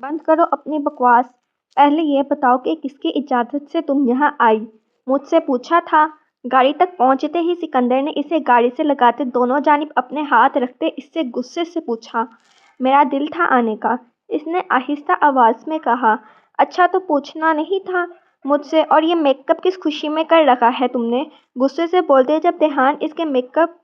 बंद करो अपनी बकवास। पहले ये बताओ कि किसकी इजाज़त से तुम यहाँ आई? मुझसे पूछा था? गाड़ी तक पहुँचते ही सिकंदर ने इसे गाड़ी से लगाते दोनों जानिब अपने हाथ रखते इससे गुस्से से पूछा। मेरा दिल था आने का, इसने आहिस्ता आवाज़ में कहा। अच्छा तो पूछना नहीं था मुझसे? और ये मेकअप किस खुशी में कर रखा है तुमने? गुस्से से बोलते जब ध्यान इसके मेकअप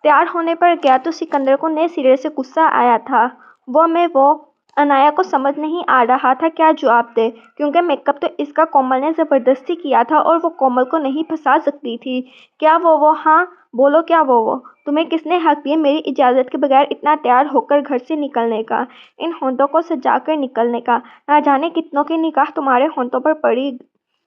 तैयार होने पर गया तो सिकंदर को नए सिरे से गुस्सा आया था। वो अनाया को समझ नहीं आ रहा था क्या जवाब दे, क्योंकि मेकअप तो इसका कोमल ने ज़बरदस्ती किया था और वो कोमल को नहीं फंसा सकती थी। क्या वो हाँ बोलो, क्या वो तुम्हें किसने हक दिया मेरी इजाज़त के बगैर इतना तैयार होकर घर से निकलने का, इन होंठों को सजाकर निकलने का? ना जाने कितनों की निगाह तुम्हारे होंठों पर पड़ी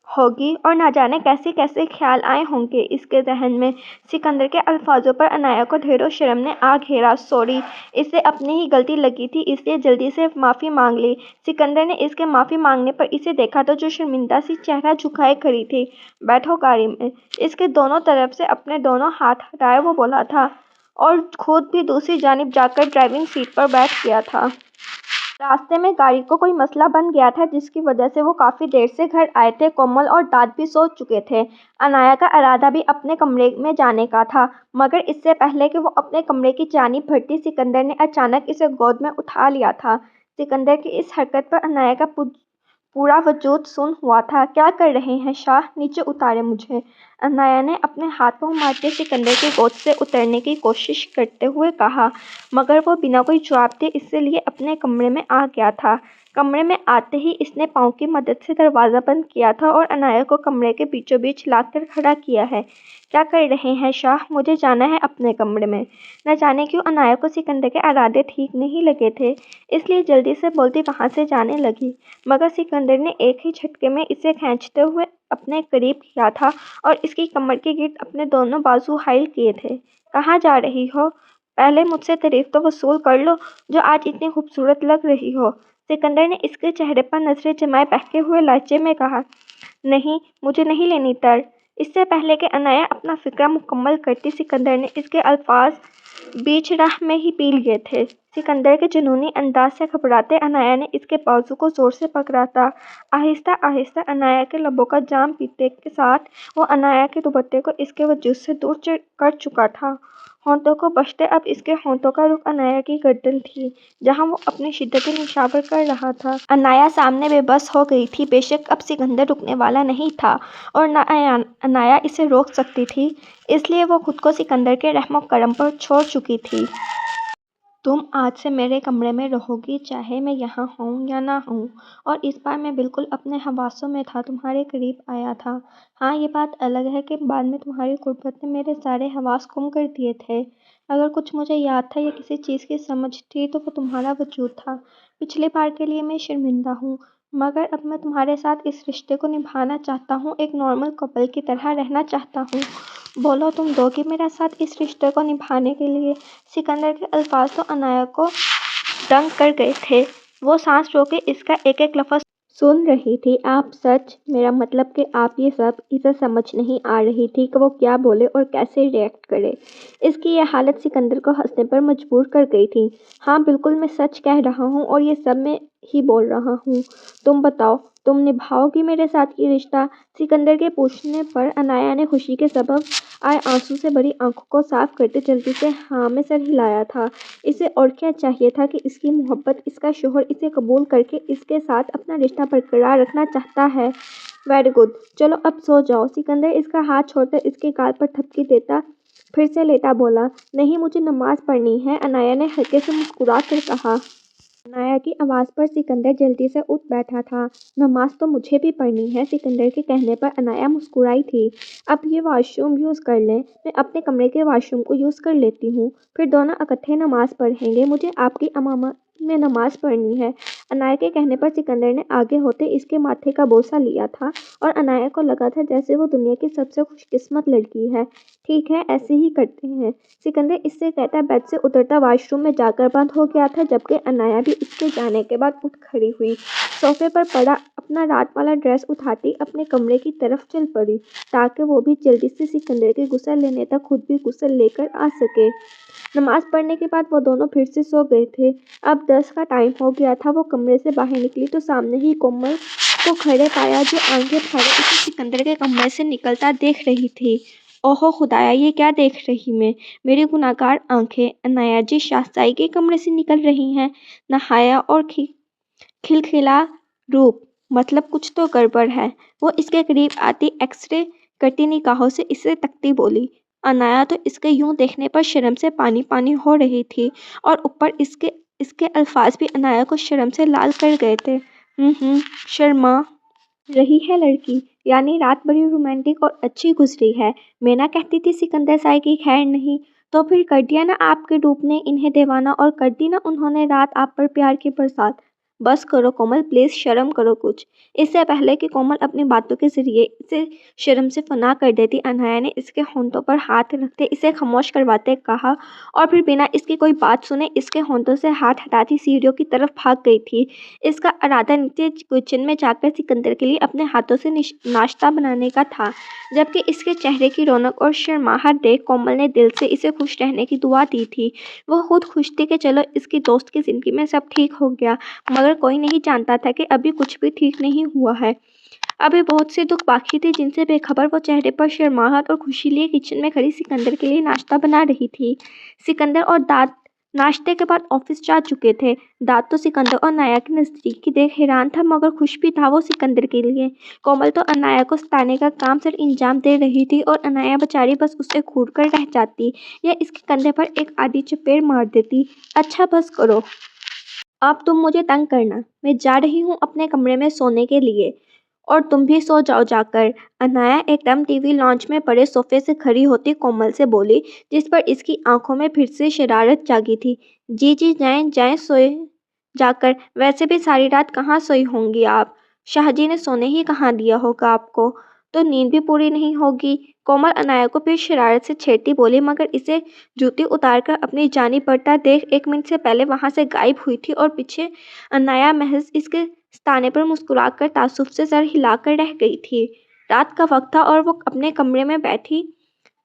होगी और ना जाने कैसे कैसे ख्याल आए होंगे इसके जहन में। सिकंदर के अल्फाजों पर अनाया को ढेरों शर्म ने आ घेरा। सॉरी, इसे अपनी ही गलती लगी थी इसलिए जल्दी से माफ़ी मांग ली। सिकंदर ने इसके माफ़ी मांगने पर इसे देखा तो जो शर्मिंदा सी चेहरा झुकाए खड़ी थी। बैठो गाड़ी में, इसके दोनों तरफ से अपने दोनों हाथ हटाए वो बोला था, और खुद भी दूसरी जानिब जाकर ड्राइविंग सीट पर बैठ गया था। रास्ते में गाड़ी को कोई मसला बन गया था जिसकी वजह से वो काफ़ी देर से घर आए थे। कोमल और दाद भी सो चुके थे। अनाया का इरादा भी अपने कमरे में जाने का था, मगर इससे पहले कि वो अपने कमरे की जानिब बढ़ती सिकंदर ने अचानक इसे गोद में उठा लिया था। सिकंदर की इस हरकत पर अनाया का पूरा वजूद सुन्न हुआ था। क्या कर रहे हैं शाह, नीचे उतारे मुझे। अनाया ने अपने हाथों मारते सिकंदर की गोद से उतरने की कोशिश करते हुए कहा, मगर वो बिना कोई जवाब दिए इसलिए अपने कमरे में आ गया था। कमरे में आते ही इसने पाँव की मदद से दरवाज़ा बंद किया था और अनाया को कमरे के बीचों बीच लाकर खड़ा किया है। क्या कर रहे हैं शाह, मुझे जाना है अपने कमरे में। न जाने क्यों अनाया को सिकंदर के इरादे ठीक नहीं लगे थे, इसलिए जल्दी से बोलती वहाँ से जाने लगी, मगर सिकंदर ने एक ही झटके में इसे खींचते हुए अपने करीब किया था और इसकी कमर के गिर्द अपने दोनों बाजू हाइल किए थे। कहाँ जा रही हो? पहले मुझसे तारीफ तो वसूल कर लो, जो आज इतनी खूबसूरत लग रही हो। सिकंदर ने इसके चेहरे पर नजरें जमाए बहके हुए लहजे में कहा। नहीं, मुझे नहीं लेनी तर। इससे पहले कि अनाया अपना फिक्रा मुकम्मल करती सिकंदर ने इसके अल्फाज बीच राह में ही पी लिए थे। सिकंदर के जुनूनी अंदाज से घबराते अनाया ने इसके बाजू को जोर से पकड़ा था। आहिस्ता आहिस्ता अनाया के लबों का जाम पीते के साथ वो अनाया के दुपट्टे को इसके वजूद से दूर कर चुका था। होंठों को बचते अब इसके होंठों का रुख अनाया की गर्दन थी, जहां वो अपनी शिद्दत निशावर कर रहा था। अनाया सामने बेबस हो गई थी। बेशक अब सिकंदर रुकने वाला नहीं था और न अनाया इसे रोक सकती थी, इसलिए वो खुद को सिकंदर के रहमो करम पर छोड़ चुकी थी। तुम आज से मेरे कमरे में रहोगी, चाहे मैं यहाँ हूँ या ना हूँ। और इस बार मैं बिल्कुल अपने हवासों में था, तुम्हारे करीब आया था। हाँ, ये बात अलग है कि बाद में तुम्हारी गुर्बत ने मेरे सारे हवास गुम कर दिए थे। अगर कुछ मुझे याद था या किसी चीज़ की समझ थी तो वो तुम्हारा वजूद था। पिछली बार के लिए मैं शर्मिंदा हूँ, मगर अब मैं तुम्हारे साथ इस रिश्ते को निभाना चाहता हूँ, एक नॉर्मल कपल की तरह रहना चाहता हूँ। बोलो, तुम दोगी मेरा साथ इस रिश्ते को निभाने के लिए? सिकंदर के अल्फाज तो अनाया को दंग कर गए थे। वो सांस रोके इसका एक एक लफ्ज़ सुन रही थी। आप सच, मेरा मतलब कि आप ये सब, इसे समझ नहीं आ रही थी कि वो क्या बोले और कैसे रिएक्ट करे। इसकी यह हालत सिकंदर को हंसने पर मजबूर कर गई थी। हाँ बिल्कुल, मैं सच कह रहा हूँ और ये सब मैं ही बोल रहा हूँ। तुम बताओ, तुम निभाओगी मेरे साथ ये रिश्ता? सिकंदर के पूछने पर अनाया ने खुशी के सबब आए आंसू से भरी आंखों को साफ करते जल्दी से हाँ में सर हिलाया था। इसे और क्या चाहिए था कि इसकी मोहब्बत, इसका शोहर इसे कबूल करके इसके साथ अपना रिश्ता बरकरार रखना चाहता है। वेरी गुड, चलो अब सो जाओ। सिकंदर इसका हाथ छोड़कर इसके गाल पर थपकी देता फिर से लेटा बोला, नहीं मुझे नमाज पढ़नी है, अनाया ने हल्के से मुस्कुरा कर कहा। अनाया की आवाज़ पर सिकंदर जल्दी से उठ बैठा था। नमाज तो मुझे भी पढ़नी है। सिकंदर के कहने पर अनाया मुस्कुराई थी। अब ये वॉशरूम यूज़ कर लें, मैं अपने कमरे के वॉशरूम को यूज़ कर लेती हूँ, फिर दोनों इकट्ठे नमाज पढ़ेंगे। मुझे आपकी इमामत में नमाज पढ़नी है। अनाया के कहने पर सिकंदर ने आगे होते इसके माथे का बोसा लिया था और अनाया को लगा था जैसे वो दुनिया की सबसे खुशकिस्मत लड़की है। ठीक है, ऐसे ही करते हैं। सिकंदर इससे कहता बेड से उतरता वॉशरूम में जाकर बंद हो गया था, जबकि अनाया भी इसके जाने के बाद उठ खड़ी हुई। صوفے پر پڑا اپنا رات والا ڈریس اٹھاتی اپنے کمرے کی طرف چل پڑی تاکہ وہ بھی جلدی سے سکندر کے غسل لینے تک خود بھی غسل لے کر آ سکے۔ نماز پڑھنے کے بعد وہ دونوں پھر سے سو گئے تھے۔ اب 10 کا ٹائم ہو گیا تھا۔ وہ کمرے سے باہر نکلی تو سامنے ہی کومل کو کھڑے پایا جو آنکھیں پھاڑے اسے سکندر کے کمرے سے نکلتا دیکھ رہی تھی۔ اوہو خدایا، یہ کیا دیکھ رہی میں؟ میری گناہگار آنکھیں عنایت جی شاہزائی کے کمرے سے نکل رہی ہیں۔ نہایا اور کھلکھلا روپ، مطلب کچھ تو گڑبڑ ہے۔ وہ اس کے قریب آتی ایکس رے کرتی نگاہوں سے اسے تکتی بولی۔ عنایت تو اس کے یوں دیکھنے پر شرم سے پانی پانی ہو رہی تھی اور اوپر اس کے الفاظ بھی عنایت کو شرم سے لال کر گئے تھے۔ شرما رہی ہے لڑکی، یعنی رات بڑی رومانٹک اور اچھی گزری ہے۔ میں نہ کہتی تھی سکندر سائی کی خیر نہیں، تو پھر کر دیا نا آپ کے روپ نے انہیں دیوانہ، اور کر دی نا انہوں نے رات آپ پر پیار کی برسات۔ بس کرو کومل، پلیز شرم کرو کچھ۔ اس سے پہلے کہ کومل اپنی باتوں کے ذریعے اسے شرم سے فنا کر دیتی، عنایت نے اس کے ہونٹوں پر ہاتھ رکھتے اسے خاموش کرواتے کہا اور پھر بنا اس کی کوئی بات سنے اس کے ہونٹوں سے ہاتھ ہٹاتی سیڑھیوں کی طرف بھاگ گئی تھی۔ اس کا ارادہ نیچے کچن میں جا کر سکندر کے لیے اپنے ہاتھوں سے ناشتہ بنانے کا تھا، جبکہ اس کے چہرے کی رونق اور شرماہٹ دیکھ کومل نے دل سے اسے خوش رہنے کی دعا دی تھی۔ وہ خود خوش تھی کہ چلو اس کی دوست کی زندگی میں سب ٹھیک ہو گیا، مگر کوئی نہیں جانتا تھا کہ ابھی کچھ بھی ٹھیک نہیں ہوا ہے۔ ابھی بہت سے دکھ باقی تھے جن سے بے خبر وہ چہرے پر شرماہٹ اور خوشی لیے کچن میں کھڑی سکندر کے لیے ناشتہ بنا رہی تھی۔ سکندر اور داد ناشتے کے بعد آفس جا چکے تھے۔ داد تو سکندر اور عنایت کی نزدیکی دیکھ حیران تھا، مگر خوش بھی تھا وہ سکندر کے لیے۔ کومل تو عنایت کو ستانے کا کام سر انجام دے رہی تھی اور عنایت بیچاری بس اسے گھور کر رہ جاتی یا اس کے کندھے پر ایک آدھی چپیڑ مار دیتی۔ اچھا بس کرو، اب تم مجھے تنگ کرنا، میں جا رہی ہوں اپنے کمرے میں سونے کے لیے، اور تم بھی سو جاؤ جا کر۔ عنایت ایک دم ٹی وی لاؤنج میں پڑے صوفے سے کھڑی ہوتی کومل سے بولی، جس پر اس کی آنکھوں میں پھر سے شرارت جاگی تھی۔ جی جائیں سوئے جا کر، ویسے بھی ساری رات کہاں سوئی ہوں گی آپ؟ شاہ جی نے سونے ہی کہاں دیا ہوگا آپ کو، تو نیند بھی پوری نہیں ہوگی۔ کومل عنایت کو پھر شرارت سے چھیڑتی بولی، مگر اسے جوتی اتار کر اپنی جانب بڑھتا دیکھ 1 منٹ سے پہلے وہاں سے غائب ہوئی تھی اور پیچھے عنایت محض اس کے ستانے پر مسکرا کر تعصب سے سر ہلا کر رہ گئی تھی۔ رات کا وقت تھا اور وہ اپنے کمرے میں بیٹھی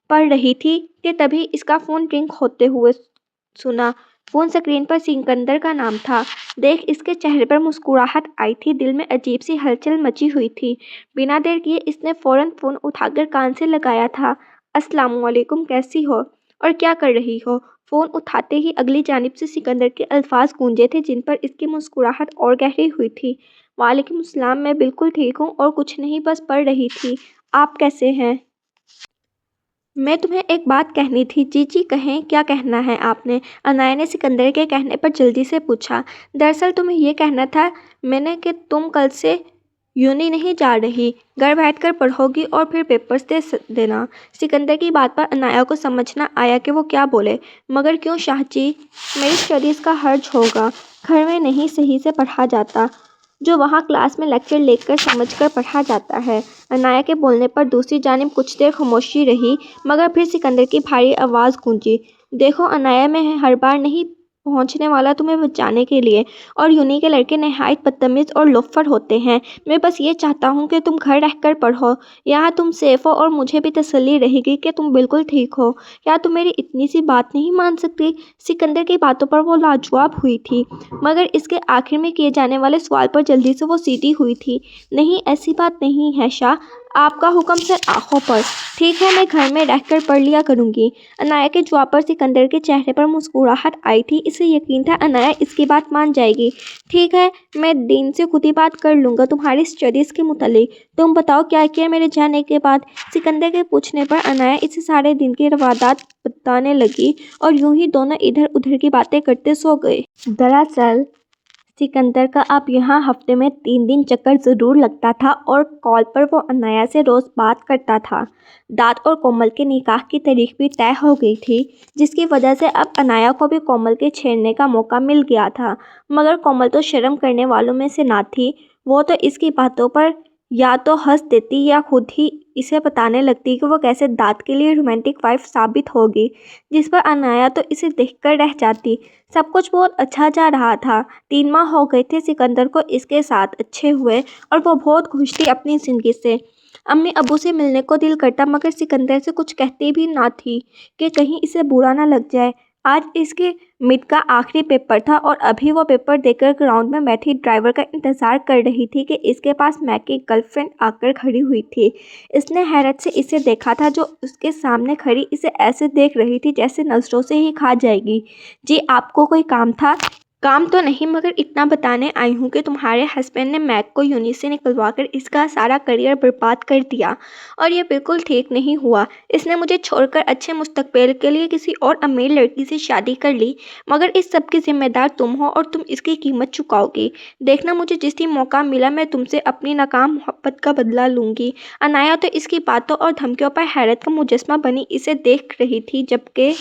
پڑھ رہی تھی کہ تبھی اس کا فون رنگ ہوتے ہوئے سنا۔ فون اسکرین پر سکندر کا نام تھا۔ دیکھ اس کے چہرے پر مسکراہٹ آئی تھی، دل میں عجیب سی ہلچل مچی ہوئی تھی۔ بنا دیر کیے اس نے فوراً فون اٹھا کر کان سے لگایا تھا۔ السلام علیکم، کیسی ہو اور کیا کر رہی ہو؟ فون اٹھاتے ہی اگلی جانب سے سکندر کے الفاظ گونجے تھے جن پر اس کی مسکراہٹ اور گہری ہوئی تھی۔ وعلیکم السلام، میں بالکل ٹھیک ہوں اور کچھ نہیں، بس پڑھ رہی تھی۔ آپ کیسے ہیں؟ میں تمہیں ایک بات کہنی تھی۔ جی کہیں، کیا کہنا ہے آپ نے؟ عنایت نے سکندر کے کہنے پر جلدی سے پوچھا۔ دراصل تمہیں یہ کہنا تھا میں نے کہ تم کل سے یونی نہیں جا رہی، گھر بیٹھ کر پڑھو گی اور پھر پیپرز دے دینا۔ سکندر کی بات پر عنایت کو سمجھ نہ آیا کہ وہ کیا بولے۔ مگر کیوں شاہ جی؟ میری اسٹڈیز کا حرج ہوگا، گھر میں نہیں صحیح سے پڑھا جاتا جو وہاں کلاس میں لیکچر لے کر سمجھ کر پڑھا جاتا ہے۔ عنایت کے بولنے پر دوسری جانب کچھ دیر خاموشی رہی، مگر پھر سکندر کی بھاری آواز گونجی۔ دیکھو عنایت، میں ہر بار نہیں پہنچنے والا تمہیں بچانے کے لیے، اور یونی کے لڑکے نہایت بدتمیز اور لوفر ہوتے ہیں۔ میں بس یہ چاہتا ہوں کہ تم گھر رہ کر پڑھو، یہاں تم سیف ہو اور مجھے بھی تسلی رہے گی کہ تم بالکل ٹھیک ہو۔ کیا تم میری اتنی سی بات نہیں مان سکتی؟ سکندر کی باتوں پر وہ لاجواب ہوئی تھی، مگر اس کے آخر میں کیے جانے والے سوال پر جلدی سے وہ سیدھی ہوئی تھی۔ نہیں، ایسی بات نہیں ہے شاہ، آپ کا حکم سر آنکھوں پر۔ ٹھیک ہے، میں گھر میں رہ کر پڑھ لیا کروں گی۔ عنایت کے جواب پر سکندر کے چہرے پر مسکراہٹ آئی تھی، اسے یقین تھا عنایت اس کی بات مان جائے گی۔ ٹھیک ہے، میں دین سے خود ہی بات کر لوں گا تمہاری اسٹڈیز کے متعلق۔ تم بتاؤ کیا کیا میرے جانے کے بعد؟ سکندر کے پوچھنے پر عنایت اسے سارے دن کے روادات بتانے لگی اور یوں ہی دونوں ادھر ادھر کی باتیں کرتے سو گئے۔ دراصل سکندر کا اب یہاں ہفتے میں 3 دن چکر ضرور لگتا تھا اور کال پر وہ عنایت سے روز بات کرتا تھا۔ داد اور کومل کے نکاح کی تاریخ بھی طے ہو گئی تھی، جس کی وجہ سے اب عنایت کو بھی کومل کے چھیڑنے کا موقع مل گیا تھا، مگر کومل تو شرم کرنے والوں میں سے نہ تھی۔ وہ تو اس کی باتوں پر یا تو ہنس دیتی یا خود ہی इसे बताने लगती कि वो कैसे दाद के लिए रोमांटिक वाइफ साबित होगी, जिस पर अनाया तो इसे देखकर रह जाती। सब कुछ बहुत अच्छा जा रहा था। 3 माह हो गए थे सिकंदर को इसके साथ अच्छे हुए और वो बहुत खुश थी अपनी ज़िंदगी से। अम्मी अबू से मिलने को दिल करता मगर सिकंदर से कुछ कहती भी ना थी कि कहीं इसे बुरा ना लग जाए। आज इसके मिड का आखिरी पेपर था और अभी वो पेपर देकर ग्राउंड में बैठी ड्राइवर का इंतज़ार कर रही थी कि इसके पास मैक की गर्लफ्रेंड आकर खड़ी हुई थी। इसने हैरत से इसे देखा था जो उसके सामने खड़ी इसे ऐसे देख रही थी जैसे नज़रों से ही खा जाएगी। जी आपको कोई काम था? काम तो नहीं मगर इतना बताने आई हूँ कि तुम्हारे हस्बैंड ने मैक को यूनि से निकलवाकर इसका सारा करियर बर्बाद कर दिया और ये बिल्कुल ठीक नहीं हुआ। इसने मुझे छोड़कर अच्छे मुस्तकबिल के लिए किसी और अमीर लड़की से शादी कर ली मगर इस सब की जिम्मेदार तुम हो और तुम इसकी कीमत चुकाओगी। देखना मुझे जिस दिन मौका मिला मैं तुमसे अपनी नाकाम मोहब्बत का बदला लूँगी। अनाया तो इसकी बातों और धमकियों पर हैरत का मुजस्मा बनी इसे देख रही थी जबकि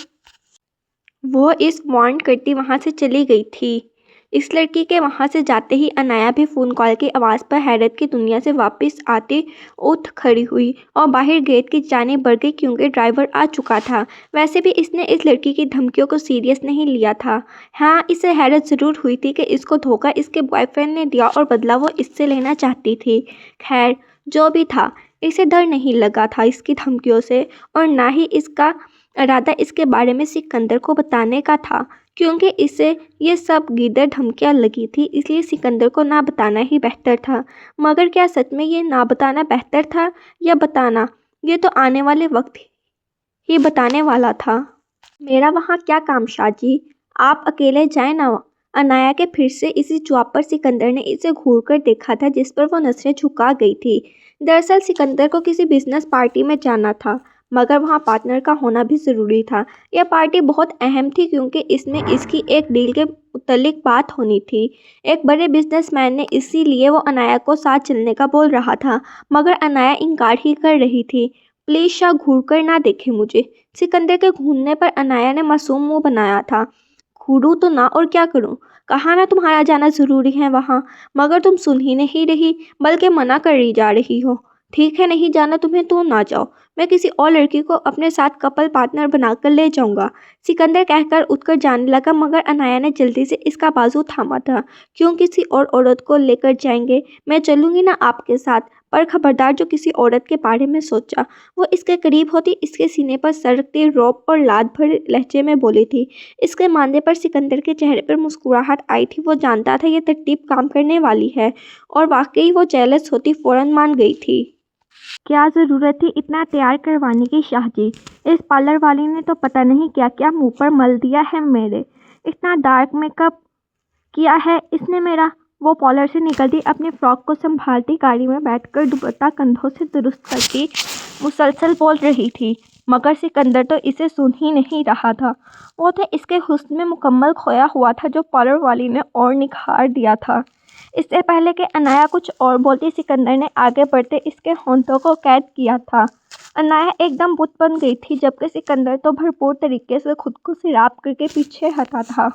वो इस वार्न करती वहाँ से चली गई थी। इस लड़की के वहाँ से जाते ही अनाया भी फ़ोन कॉल की आवाज़ पर हैरत की दुनिया से वापस आती उठ खड़ी हुई और बाहर गेट की जानिब बढ़ गई क्योंकि ड्राइवर आ चुका था। वैसे भी इसने इस लड़की की धमकियों को सीरियस नहीं लिया था। हाँ, इसे हैरत ज़रूर हुई थी कि इसको धोखा इसके बॉयफ्रेंड ने दिया और बदला वो इससे लेना चाहती थी। खैर, जो भी था, इसे डर नहीं लगा था इसकी धमकियों से और ना ही इसका इरादा इसके बारे में सिकंदर को बताने का था क्योंकि इसे ये सब गीदड़ धमकियाँ लगी थी इसलिए सिकंदर को ना बताना ही बेहतर था। मगर क्या सच में ये ना बताना बेहतर था या बताना? ये तो आने वाले वक्त ही बताने वाला था। मेरा वहाँ क्या काम शाहजी? आप अकेले जाए ना। अनाया के फिर से इसी जवाब पर सिकंदर ने इसे घूरकर देखा था जिस पर वो नजरें झुका गई थी। दरअसल सिकंदर को किसी बिजनेस पार्टी में जाना था मगर वहाँ पार्टनर का होना भी ज़रूरी था। यह पार्टी बहुत अहम थी क्योंकि इसमें इसकी एक डील के मुतल्लिक बात होनी थी। एक बड़े बिजनेसमैन ने इसीलिए वो अनाया को साथ चलने का बोल रहा था मगर अनाया इनकार ही कर रही थी। प्लीज़ शाह घूरकर ना देखे मुझे। सिकंदर के घूरने पर अनाया ने मासूम मुंह बनाया था। घूरूं तो ना और क्या करूं? कहा ना तुम्हारा जाना ज़रूरी है वहाँ, मगर तुम सुन ही नहीं रही बल्कि मना कर ही जा रही हो। ठीक है, नहीं जाना तुम्हें तो ना जाओ। मैं किसी और लड़की को अपने साथ कपल पार्टनर बनाकर ले जाऊंगा। सिकंदर कहकर उठकर जाने लगा मगर अनाया ने जल्दी से इसका बाजू थामा था। क्यों किसी और औरत को लेकर जाएंगे? मैं चलूंगी ना आपके साथ। पर खबरदार जो किसी औरत के बारे में सोचा। वो इसके करीब होती इसके सीने पर सर रखती रौब और लाद भरे लहजे में बोली थी। इसके मानने पर सिकंदर के चेहरे पर मुस्कुराहट आई थी। वो जानता था ये तरतीब काम करने वाली है और वाकई वो जेलस होती फौरन मान गई थी। क्या ज़रूरत थी इतना तैयार करवाने की शाहजी? इस पार्लर वाली ने तो पता नहीं क्या क्या मुंह पर मल दिया है मेरे। इतना डार्क मेकअप किया है इसने मेरा। वो पार्लर से निकलती अपनी फ्रॉक को संभालती गाड़ी में बैठकर दुपट्टा कंधों से दुरुस्त करती मुसलसल बोल रही थी मगर सिकंदर तो इसे सुन ही नहीं रहा था। वो तो इसके हुस्न में मुकम्मल खोया हुआ था जो पार्लर वाली ने और निखार दिया था। इससे पहले कि अनाया कुछ और बोलती सिकंदर ने आगे बढ़ते इसके होंठों को कैद किया था। अनाया एकदम बुत बन गई थी जबकि सिकंदर तो भरपूर तरीके से खुद को सिराप करके पीछे हटा था।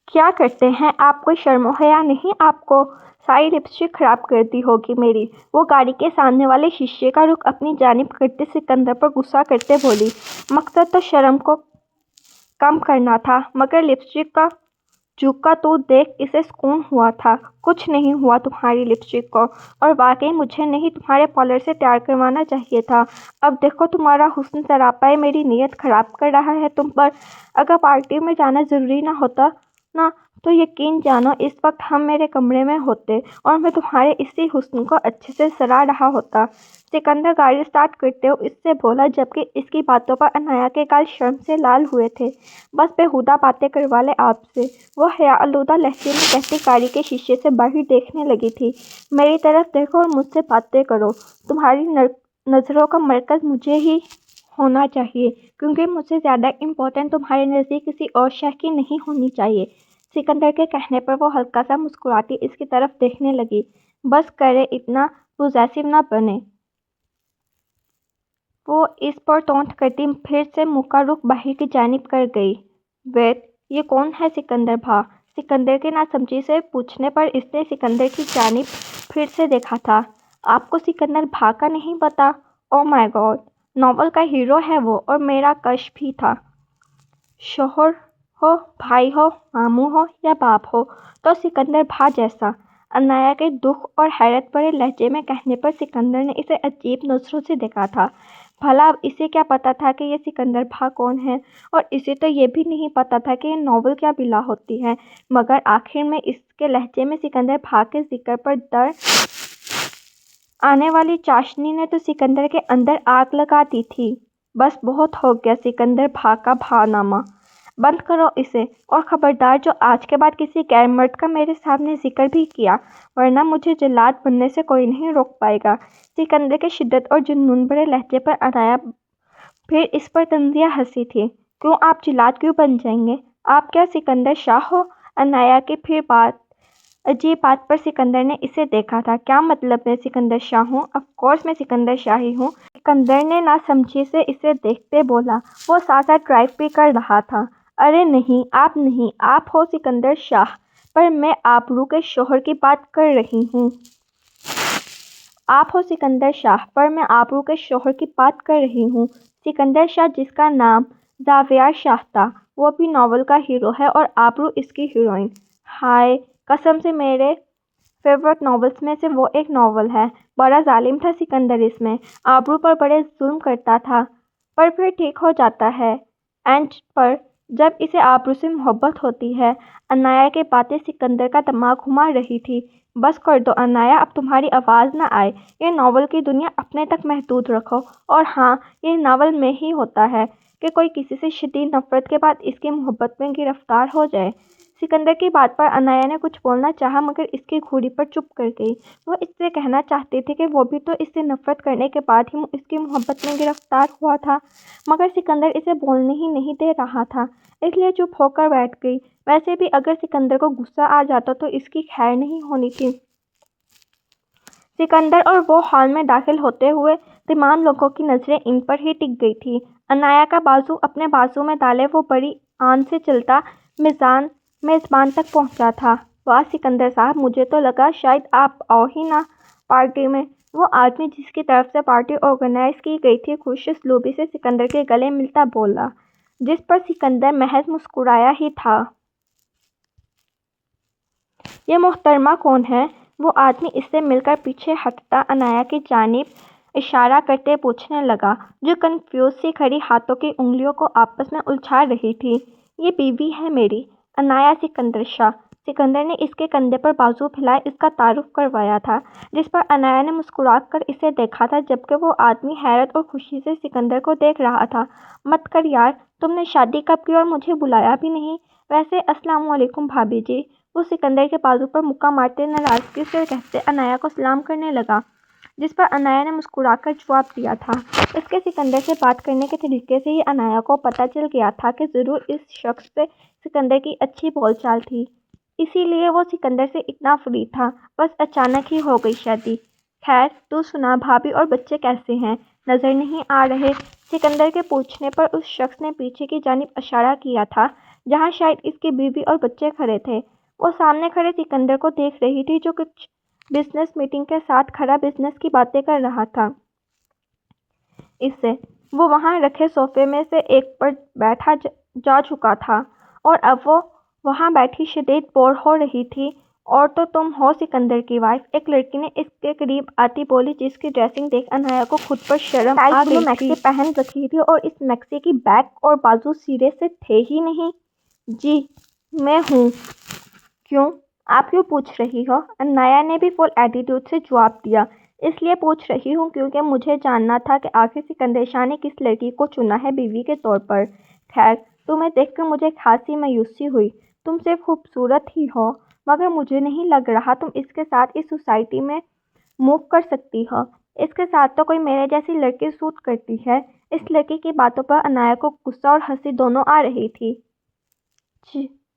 क्या करते हैं आप? कोई शर्म हया नहीं आपको? सारी लिपस्टिक खराब कर दी होगी मेरी। वो गाड़ी के सामने वाले शीशे का रुख अपनी जानिब करते सिकंदर पर गुस्सा करते बोली। मकसद तो शर्म को कम करना था मगर लिपस्टिक का झुका तो देख इसे सुकून हुआ था। कुछ नहीं हुआ तुम्हारी लिपस्टिक को और वाकई मुझे नहीं तुम्हारे पार्लर से तैयार करवाना चाहिए था। अब देखो तुम्हारा हुस्न सरापाए मेरी नीयत ख़राब कर रहा है तुम पर। अगर पार्टी में जाना ज़रूरी ना होता ना तो यकीन जानो इस वक्त हम मेरे कमरे में होते और मैं तुम्हारे इसी हुस्न को अच्छे से सराह रहा होता। सिकंदर गाड़ी स्टार्ट करते हुए इससे बोला जबकि इसकी बातों पर अनाया के गाल शर्म से लाल हुए थे। बस बेहुदा बातें करवा ले आपसे। वो हया आलूदा लहजे में कहती गाड़ी के शीशे से बाहर देखने लगी थी। मेरी तरफ देखो और मुझसे बातें करो। तुम्हारी नज़रों का मरकज़ मुझे ही होना चाहिए क्योंकि मुझसे ज़्यादा इम्पोर्टेंट तुम्हारे नज़दीक किसी और शय की नहीं होनी चाहिए। सिकंदर के कहने पर वो हल्का सा मुस्कुराती इसकी तरफ देखने लगी। बस करे इतना पोजेसिव ना बने। वो इस पर टोंट करती फिर से मुँह का रुख बाहर की जानिब कर गई। वेट, ये कौन है सिकंदर भा? सिकंदर के नासमझी से पूछने पर इसने सिकंदर की जानिब फिर से देखा था। आपको सिकंदर भा का नहीं पता? ओ माय गॉड, नॉवल का हीरो है वो, और मेरा क्रश भी था। शोहर हो, भाई हो, मामू हो या बाप हो, तो सिकंदर भा जैसा। अनाया के दुख और हैरत भरे लहजे में कहने पर सिकंदर ने इसे अजीब नजरों से देखा था। भला अब इसे क्या पता था कि ये सिकंदर भा कौन है, और इसे तो ये भी नहीं पता था कि ये नॉवल क्या बिला होती है। मगर आखिर में इसके लहजे में सिकंदर भा के जिक्र पर दर आने वाली चाशनी ने तो सिकंदर के अंदर आग लगा दी थी। बस बहुत हो गया सिकंदर भा का भानामा। बंद करो इसे, और खबरदार जो आज के बाद किसी गैर मर्द का मेरे सामने जिक्र भी किया, वरना मुझे जल्लाद बनने से कोई नहीं रोक पाएगा। सिकंदर के शिद्दत और जुनून भरे लहजे पर अनाया फिर इस पर तंजिया हंसी थी। क्यों, आप जल्लाद क्यों बन जाएंगे? आप क्या सिकंदर शाह हो? अनाया की फिर अजीब बात पर सिकंदर ने इसे देखा था। क्या मतलब मैं सिकंदर शाह हूँ? ऑफ कोर्स मैं सिकंदर शाह ही हूँ, सिकंदर ने नासमझी से इसे देखते बोला। वो साथ साथ ड्राइव भी कर रहा था। अरे नहीं, आप हो सिकंदर शाह, पर मैं आबरू के शोहर की बात कर रही हूँ। आप हो सिकंदर शाह, पर मैं आबरू के शोहर की बात कर रही हूँ। सिकंदर शाह जिसका नाम जावियार शाह था, वो भी नॉवल का हीरो है और आबरू इसकी हीरोइन। हाय, कसम से मेरे फेवरेट नॉवेल्स में से वो एक नॉवल है। बड़ा जालिम था सिकंदर, इसमें आबरू पर बड़े जुल्म करता था, पर फिर ठीक हो जाता है एंड पर जब इसे आबरू से मोहब्बत होती है। अनाया की बातें सिकंदर का दिमाग घुमा रही थी। बस कर दो अनाया, अब तुम्हारी आवाज़ ना आए। ये नॉवल की दुनिया अपने तक महदूद रखो। और हाँ, ये नॉवल में ही होता है कि कोई किसी से शदीद नफरत के बाद इसकी मोहब्बत में गिरफ्तार हो जाए। सिकंदर की बात पर अनाया ने कुछ बोलना चाहा, मगर इसकी घूरी पर चुप कर गई। वो इससे कहना चाहती थी कि वो भी तो इससे नफरत करने के बाद ही इसकी मोहब्बत में गिरफ्तार हुआ था, मगर सिकंदर इसे बोलने ही नहीं दे रहा था, इसलिए चुप होकर बैठ गई। वैसे भी अगर सिकंदर को गुस्सा आ जाता तो इसकी खैर नहीं होनी थी। सिकंदर और वो हॉल में दाखिल होते हुए तमाम लोगों की नज़रें इन पर ही टिक गई थी। अनाया का बाजू अपने बाजू में डाले वो बड़ी आन से चलता मेज़बान तक पहुंचा था। वाह सिकंदर साहब, मुझे तो लगा शायद आप आओ ही ना पार्टी में। वो आदमी जिसकी तरफ से पार्टी ऑर्गेनाइज की गई थी खुश उसलूबी से सिकंदर के गले मिलता बोला, जिस पर सिकंदर महज मुस्कुराया ही था। ये मोहतरमा कौन है? वो आदमी इससे मिलकर पीछे हटता अनाया की जानिब इशारा करते पूछने लगा, जो कंफ्यूज सी खड़ी हाथों की उंगलियों को आपस में उलझा रही थी। ये बीवी है मेरी, अनाया सिकंदर शाह। सिकंदर ने इसके कंधे पर बाजू फैलाए इसका तारुफ करवाया था, जिस पर अनाया ने मुस्कुरा कर इसे देखा था, जबकि वो आदमी हैरत और खुशी से सिकंदर को देख रहा था। मत कर यार, तुमने शादी कब की और मुझे बुलाया भी नहीं? वैसे अस्सलाम वालेकुम भाभी जी। वो सिकंदर के बाजू पर मुक्का मारते नाराजगी से कहते अनाया को सलाम करने लगा, जिस पर अनाया ने मुस्कुराकर जवाब दिया था। इसके सिकंदर से बात करने के तरीके से ही अनाया को पता चल गया था कि ज़रूर इस शख्स से सिकंदर की अच्छी बोलचाल थी, इसीलिए वो सिकंदर से इतना फ्री था। बस अचानक ही हो गई शादी। खैर तू सुना, भाभी और बच्चे कैसे हैं? नज़र नहीं आ रहे? सिकंदर के पूछने पर उस शख्स ने पीछे की जानिब इशारा किया था, जहाँ शायद इसकी बीवी और बच्चे खड़े थे। वो सामने खड़े सिकंदर को देख रही थी, जो कुछ बिजनेस मीटिंग के साथ खड़ा बिजनेस की बातें कर रहा था। इससे वो वहाँ रखे सोफे में से एक पर बैठा जा चुका था, और अब वो वहाँ बैठी शदीद बोर हो रही थी। और तो तुम हो सिकंदर की वाइफ, एक लड़की ने इसके करीब आती बोली, जिसकी ड्रेसिंग देख अनाया को खुद पर शर्म आ गई। मैक्सी पहन रखी थी और इस मैक्सी की बैक और बाजू सिरे से थे ही नहीं। जी मैं हूँ। क्यों, आप क्यों पूछ रही हो? अनाया ने भी फुल एटीट्यूड से जवाब दिया। इसलिए पूछ रही हूँ क्योंकि मुझे जानना था कि आखिर सिकंदर शाह ने किस लड़की को चुना है बीवी के तौर पर। खैर, तुम्हें देखकर मुझे खासी मायूसी हुई। तुम सिर्फ खूबसूरत ही हो, मगर मुझे नहीं लग रहा तुम इसके साथ इस सोसाइटी में मूव कर सकती हो। इसके साथ तो कोई मेरे जैसी लड़की सूट करती है। इस लड़की की बातों पर अनाया को गुस्सा और हंसी दोनों आ रही थी।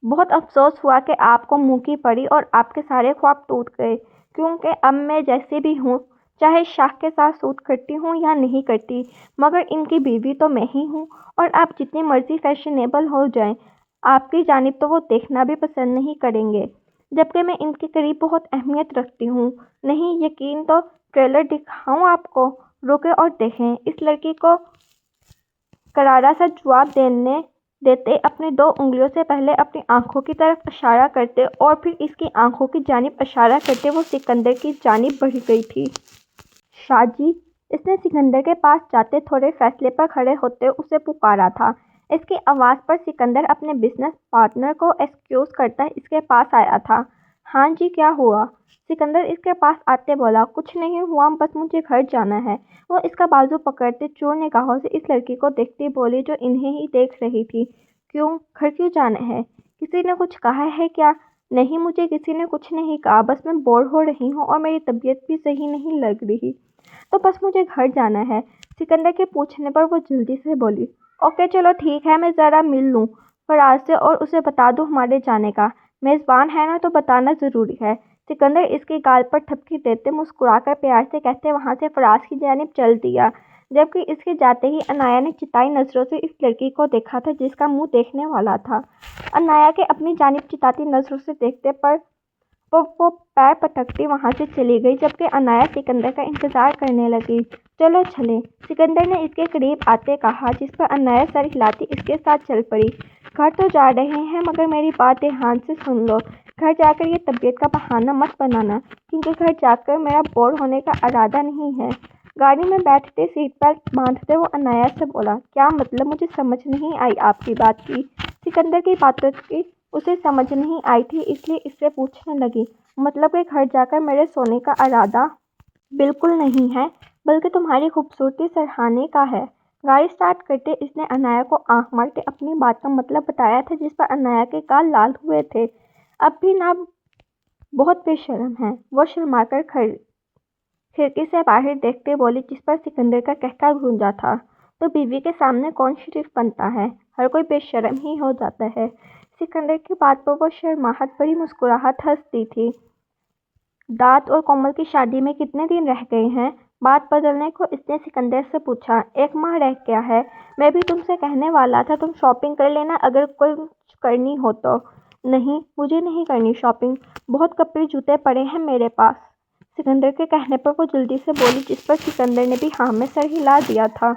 बहुत अफसोस हुआ कि आपको मुंह की पड़ी और आपके सारे ख्वाब टूट गए, क्योंकि अब मैं जैसी भी हूँ, चाहे शाह के साथ सूट करती हूँ या नहीं करती, मगर इनकी बीवी तो मैं ही हूँ। और आप जितनी मर्जी फैशनेबल हो जाएं, आपकी जानिब तो वो देखना भी पसंद नहीं करेंगे, जबकि मैं इनके करीब बहुत अहमियत रखती हूँ। नहीं यकीन तो ट्रेलर दिखाऊँ आपको? रुके और देखें। इस लड़की को करारा सा जवाब देते अपनी 2 उंगलियों से पहले अपनी आंखों की तरफ इशारा करते और फिर इसकी आंखों की जानिब इशारा करते वो सिकंदर की जानिब बढ़ गई थी। शाह जी, इसने सिकंदर के पास जाते थोड़े फैसले पर खड़े होते उसे पुकारा था। इसकी आवाज़ पर सिकंदर अपने बिजनेस पार्टनर को एक्सक्यूज करता इसके पास आया था। हाँ जी, क्या हुआ? सिकंदर इसके पास आते बोला। कुछ नहीं हुआ, बस मुझे घर जाना है। वो इसका बाजू पकड़ते चोर निगाहों से इस लड़की को देखती बोली जो इन्हें ही देख रही थी। क्यों? घर क्यों जाना है? किसी ने कुछ कहा है क्या? नहीं, मुझे किसी ने कुछ नहीं कहा, बस मैं बोर हो रही हूँ और मेरी तबीयत भी सही नहीं लग रही, तो बस मुझे घर जाना है। सिकंदर के पूछने पर वो जल्दी से बोली। ओके चलो ठीक है, मैं ज़रा मिल लूँ फराज से और उसे बता दूँ हमारे जाने का। मेज़बान है ना, तो बताना ज़रूरी है। सिकंदर इसके गाल पर ठपकी देते मुस्कुराकर प्यार से कहते वहाँ से फराज की जानिब चल दिया, जबकि इसके जाते ही अनाया ने चिताई नज़रों से इस लड़की को देखा था जिसका मुंह देखने वाला था। अनाया के अपनी जानिब चिताती नज़रों से देखते पर वो पैर पटकती वहाँ से चली गई, जबकि अनाया सिकंदर का इंतज़ार करने लगी। चलो चलें, सिकंदर ने इसके करीब आते कहा, जिस पर अनाया सर हिलाती इसके साथ चल पड़ी। घर तो जा रहे हैं, मगर मेरी बात ध्यान से सुन लो। घर जाकर ये तबीयत का बहाना मत बनाना, क्योंकि घर जाकर मेरा बोर होने का इरादा नहीं है। गाड़ी में बैठते सीट बेल्ट बांधते वो अनाया से बोला। क्या मतलब? मुझे समझ नहीं आई आपकी बात की। सिकंदर की बातों की उसे समझ नहीं आई थी, इसलिए इससे पूछने लगी। मतलब कि घर जाकर मेरे सोने का इरादा बिल्कुल नहीं है, बल्कि तुम्हारी खूबसूरती सराहने का है। गाड़ी स्टार्ट करते इसने अनाया को आंख मार के अपनी बात का मतलब बताया था, जिस पर अनाया के गाल लाल हुए थे। अब भी ना बहुत बेशर्म है, वो शर्माकर खिड़की से बाहर देखते बोली, जिस पर सिकंदर का कहका गूंजा था। तो बीवी के सामने कौन शरीफ बनता है? हर कोई बेशर्म ही हो जाता है। सिकंदर की बात पर वो शर्माहट भरी मुस्कुराहट हंसती थी। दाद और कोमल की शादी में कितने दिन रह गए हैं? बात बदलने को इसने सिकंदर से पूछा। 1 माह रह गया है। मैं भी तुमसे कहने वाला था, तुम शॉपिंग कर लेना अगर कुछ करनी हो तो। नहीं, मुझे नहीं करनी शॉपिंग, बहुत कपड़े जूते पड़े हैं मेरे पास। सिकंदर के कहने पर वो जल्दी से बोली, जिस पर सिकंदर ने भी हाँ में सर हिला दिया था।